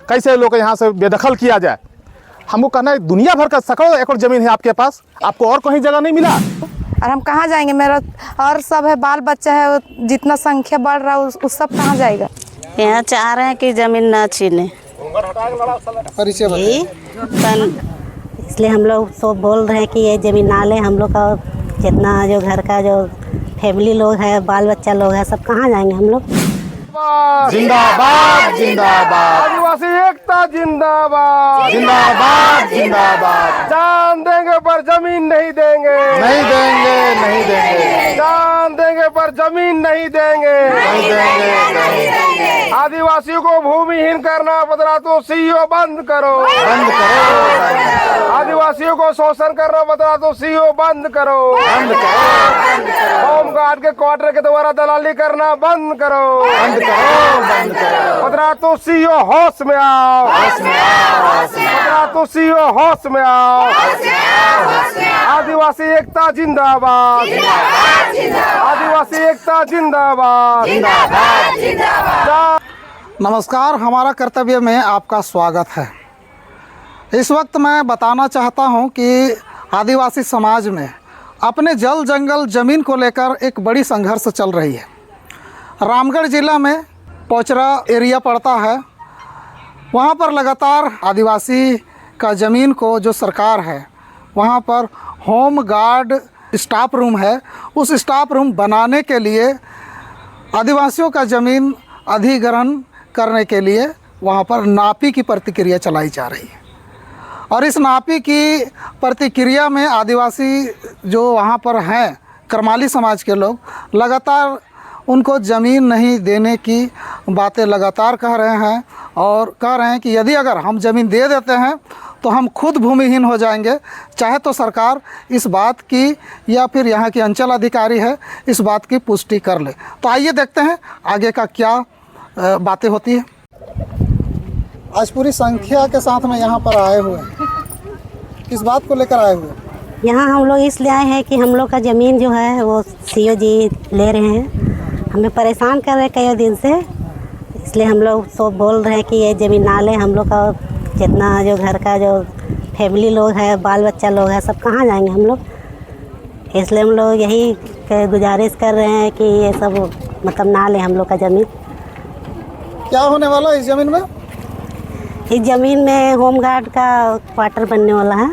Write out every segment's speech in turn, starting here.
कैसे लोग यहाँ से बेदखल किया जाए। हमको कहना है दुनिया भर का सैकड़ों एकड़ ज़मीन है आपके पास, आपको और कहीं जगह नहीं मिला। और हम कहाँ जाएंगे, मेरा और सब है, बाल बच्चा है, जितना संख्या बढ़ रहा है उस सब कहाँ जाएगा। यहाँ चाह रहे हैं कि ज़मीन ना छीने, इसलिए हम लोग तो बोल रहे हैं कि ये ज़मीन ना लें। हम लोग का जितना जो घर का जो फैमिली लोग है, बाल बच्चा लोग है, सब कहाँ जाएंगे हम लोग। जिंदाबाद जिंदाबाद, आदिवासी एकता जिंदाबाद, जिंदाबाद जिंदाबाद। जान देंगे पर जमीन नहीं देंगे, नहीं देंगे नहीं देंगे, जान देंगे पर जमीन नहीं देंगे, नहीं देंगे नहीं देंगे। आदिवासियों को भूमिहीन करना बदला तो सीओ बंद करो, बंद करो, आदिवासियों को शोषण करना बदला तो सीओ बंद करो, बंद करो, होमगार्ड के क्वार्टर के द्वारा दलाली करना बंद करो, बंद करो, बंद करो। बदला तो सीओ होश में आओ, बदला तो सीओ होश में आओ। आदिवासी एकता जिंदाबाद, आदिवासी एकता जिंदाबाद। नमस्कार, हमारा कर्तव्य में आपका स्वागत है। इस वक्त मैं बताना चाहता हूं कि आदिवासी समाज में अपने जल जंगल ज़मीन को लेकर एक बड़ी संघर्ष चल रही है। रामगढ़ ज़िला में पोचरा एरिया पड़ता है, वहां पर लगातार आदिवासी का ज़मीन को जो सरकार है वहां पर होम गार्ड स्टाफ रूम है, उस स्टाफ रूम बनाने के लिए आदिवासियों का ज़मीन अधिग्रहण करने के लिए वहाँ पर नापी की प्रतिक्रिया चलाई जा रही है। और इस नापी की प्रतिक्रिया में आदिवासी जो वहाँ पर हैं, करमाली समाज के लोग लगातार उनको ज़मीन नहीं देने की बातें लगातार कह रहे हैं और कह रहे हैं कि यदि अगर हम ज़मीन दे देते हैं तो हम खुद भूमिहीन हो जाएंगे। चाहे तो सरकार इस बात की या फिर यहाँ की अंचल अधिकारी है इस बात की पुष्टि कर ले। तो आइए देखते हैं आगे का क्या बातें होती है। आज पूरी संख्या के साथ में यहाँ पर आए हुए हैं, किस बात को लेकर आए हुए? यहाँ हम लोग इसलिए आए हैं कि हम लोग का ज़मीन जो है वो सीओ जी ले रहे हैं, हमें परेशान कर रहे हैं कई दिन से। इसलिए हम लोग तो बोल रहे हैं कि ये ज़मीन ना लें। हम लोग का जितना जो घर का जो फैमिली लोग है, बाल बच्चा लोग है, सब कहाँ जाएंगे हम लोग। इसलिए हम लोग यही गुजारिश कर रहे हैं कि ये सब मतलब ना लें हम लोग का ज़मीन। क्या होने वाला है इस ज़मीन में? इस ज़मीन में होम गार्ड का क्वार्टर बनने वाला है।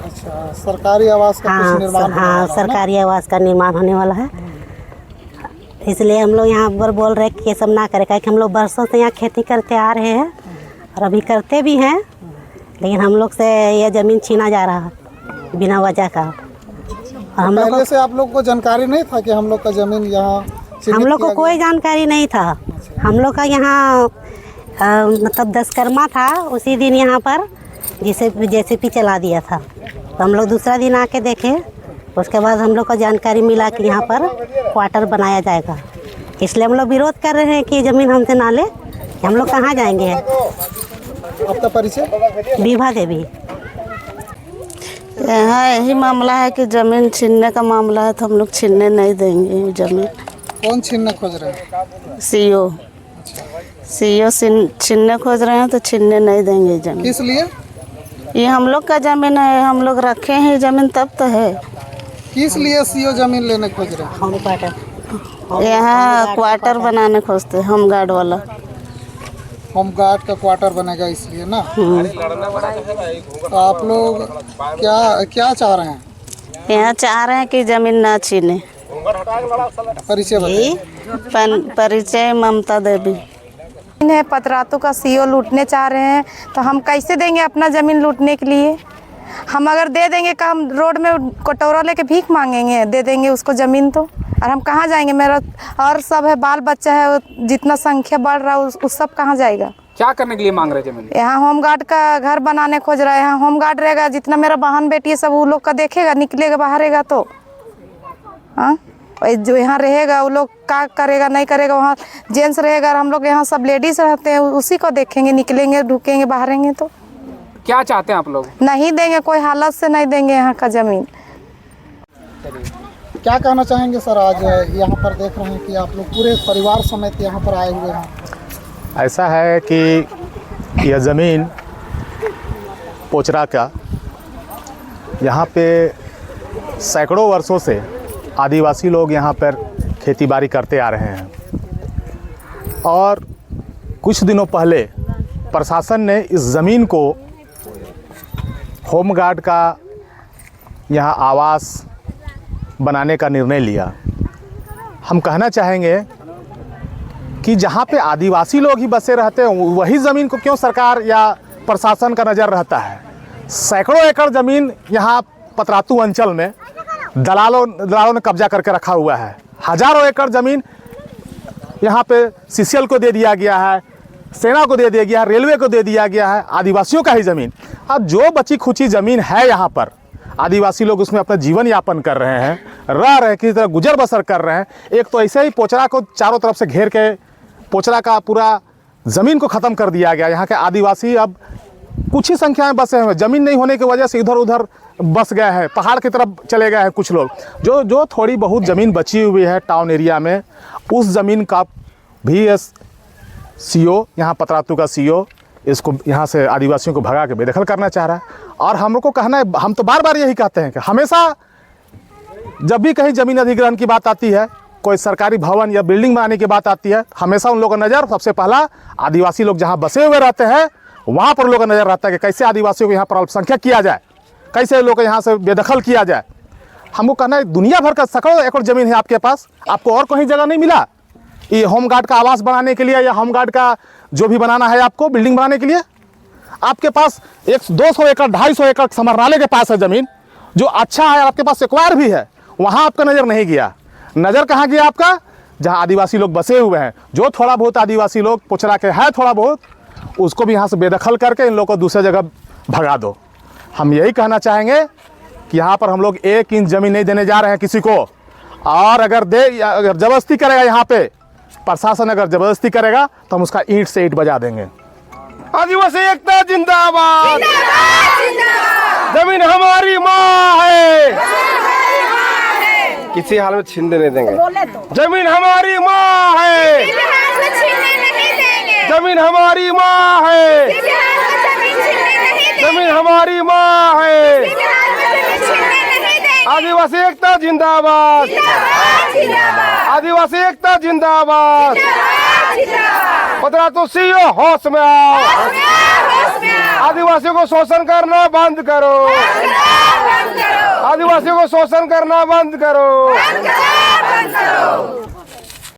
अच्छा, सरकारी आवास का कुछ निर्माण होने वाला है ना? सरकारी आवास का निर्माण होने वाला है। इसलिए हम लोग यहाँ पर बोल रहे हैं कि ये सब ना करें, क्योंकि हम लोग बरसों से यहाँ खेती करते आ रहे हैं और अभी करते भी हैं, लेकिन हम लोग से ये ज़मीन छीना जा रहा है बिना वजह का। और हम लोग पहले से आप लोग को जानकारी नहीं था कि हम लोग का ज़मीन यहाँ हम लोग को कोई जानकारी नहीं था। हम लोग का यहाँ मतलब दशकर्मा था, उसी दिन यहाँ पर जेसीबी चला दिया था। तो हम लोग दूसरा दिन आके देखे, उसके बाद हम लोग को जानकारी मिला कि यहाँ पर क्वार्टर बनाया जाएगा। इसलिए हम लोग विरोध कर रहे हैं कि ज़मीन हमसे ना ले, हम लोग कहाँ जाएंगे। आपका परिचय? विभा देवी। यहाँ यही मामला है कि ज़मीन छीनने का मामला है, तो हम लोग छीनने नहीं देंगे ज़मीन। कौन छीनने खोज रहे हैं? सीओ छीनने खोज रहे हैं, तो छीनने नहीं देंगे ज़मीन। किस लिए? ये हम लोग का ज़मीन है, हम लोग रखे हैं ज़मीन तब तो है। किस लिए सीओ ज़मीन लेने खोज रहे हैं? होम क्वार्टर, यहाँ क्वार्टर बनाने खोजते हैं, होम गार्ड वाला। होम गार्ड का क्वार्टर बनेगा इसलिए ना? तो आप लोग क्या चाह रहे हैं? यहाँ चाह रहे हैं कि ज़मीन ना छीने। परिचय बताइए। परिचय ममता देवी। है पतरातू का सीओ लूटने चाह रहे हैं, तो हम कैसे देंगे अपना ज़मीन लूटने के लिए। हम अगर दे देंगे का हम रोड में कटोरा लेके भीख मांगेंगे, दे देंगे उसको ज़मीन तो। और हम कहाँ जाएंगे, मेरा और सब है, बाल बच्चा है, जितना संख्या बढ़ रहा है उस सब कहाँ जाएगा। क्या करने के लिए मांग रहे ज़मीन? यहाँ होम गार्ड का घर बनाने खोज रहा है। यहाँ होम गार्ड रहेगा, जितना मेरा बहन बेटी है सब वो लोग का देखेगा, निकलेगा बाहरेगा तो। हाँ, जो यहाँ रहेगा वो लोग क्या करेगा नहीं करेगा, वहाँ जेंट्स रहेगा और हम लोग यहाँ सब लेडीज रहते हैं, उसी को देखेंगे, निकलेंगे ढुकेंगे बाहरेंगे तो। क्या चाहते हैं आप लोग? नहीं देंगे, कोई हालत से नहीं देंगे यहाँ का ज़मीन। क्या कहना चाहेंगे सर? आज यहाँ पर देख रहे हैं कि आप लोग पूरे परिवार समेत यहाँ पर आए हुए हैं। ऐसा है कि यह ज़मीन पोचरा का, यहाँ पे सैकड़ों वर्षों से आदिवासी लोग यहाँ पर खेती बाड़ी करते आ रहे हैं और कुछ दिनों पहले प्रशासन ने इस ज़मीन को होमगार्ड का यहाँ आवास बनाने का निर्णय लिया। हम कहना चाहेंगे कि जहाँ पे आदिवासी लोग ही बसे रहते हैं वही ज़मीन को क्यों सरकार या प्रशासन का नज़र रहता है। सैकड़ों एकड़ ज़मीन यहाँ पतरातू अंचल में दलालों ने कब्जा करके रखा हुआ है। हज़ारों एकड़ ज़मीन यहाँ पे सीसीएल को दे दिया गया है, सेना को दे दिया गया है, रेलवे को दे दिया गया है, आदिवासियों का ही ज़मीन। अब जो बची खुची ज़मीन है यहाँ पर आदिवासी लोग उसमें अपना जीवन यापन कर रहे हैं, रह रहे हैं, किसी तरह गुजर बसर कर रहे हैं। एक तो ऐसे ही पोचरा को चारों तरफ से घेर के पोचरा का पूरा ज़मीन को ख़त्म कर दिया गया। यहाँ के आदिवासी अब कुछ ही संख्या में बसे हुए, ज़मीन नहीं होने की वजह से इधर उधर बस गए हैं, पहाड़ की तरफ चले गए हैं कुछ लोग। जो थोड़ी बहुत ज़मीन बची हुई है टाउन एरिया में, उस ज़मीन का भी सीओ, यहाँ पतरातू का सीओ इसको यहाँ से आदिवासियों को भगा के बेदखल करना चाह रहा है। और हम लोग को कहना है, हम तो बार बार यही कहते हैं कि हमेशा जब भी कहीं ज़मीन अधिग्रहण की बात आती है, कोई सरकारी भवन या बिल्डिंग बनाने की बात आती है, हमेशा उन लोगों का नज़र सबसे पहला आदिवासी लोग जहाँ बसे हुए रहते हैं वहाँ पर लोगों का नज़र रहता है कि कैसे आदिवासियों को यहाँ पर अल्पसंख्यक किया जाए, कैसे लोग यहाँ से बेदखल किया जाए। हमको कहना है दुनिया भर का सैकड़ों एकड़ ज़मीन है आपके पास, आपको और कहीं जगह नहीं मिला ये होमगार्ड का आवास बनाने के लिए या होमगार्ड का जो भी बनाना है आपको बिल्डिंग बनाने के लिए। आपके पास 200 एकड़ 250 एकड़ समरनाले के पास है ज़मीन जो अच्छा है, आपके पास एक्वायर भी है, वहाँ आपका नज़र नहीं गया। नज़र कहाँ गया आपका? जहाँ आदिवासी लोग बसे हुए हैं। जो थोड़ा बहुत आदिवासी लोग पोचरा के है थोड़ा बहुत, उसको भी यहाँ से बेदखल करके इन लोगों को दूसरी जगह भगा दो। हम यही कहना चाहेंगे कि यहाँ पर हम लोग 1 इंच ज़मीन नहीं देने जा रहे हैं किसी को। और अगर ज़बरदस्ती करेगा यहाँ पे प्रशासन, अगर ज़बरदस्ती करेगा तो हम उसका ईंट से ईंट बजा देंगे। आदिवासी एकता जिंदाबाद, जमीन हमारी माँ है, किसी हाल में छीनने नहीं देंगे। जमीन हमारी माँ है, जमीन हमारी माँ है, जमीन हमारी माँ है। आदिवासी एकता जिंदाबाद, आदिवासी एकता जिंदाबाद। पतरातू सीओ होश में आओ, आदिवासियों को शोषण करना बंद करो, आदिवासियों को शोषण करना बंद करो।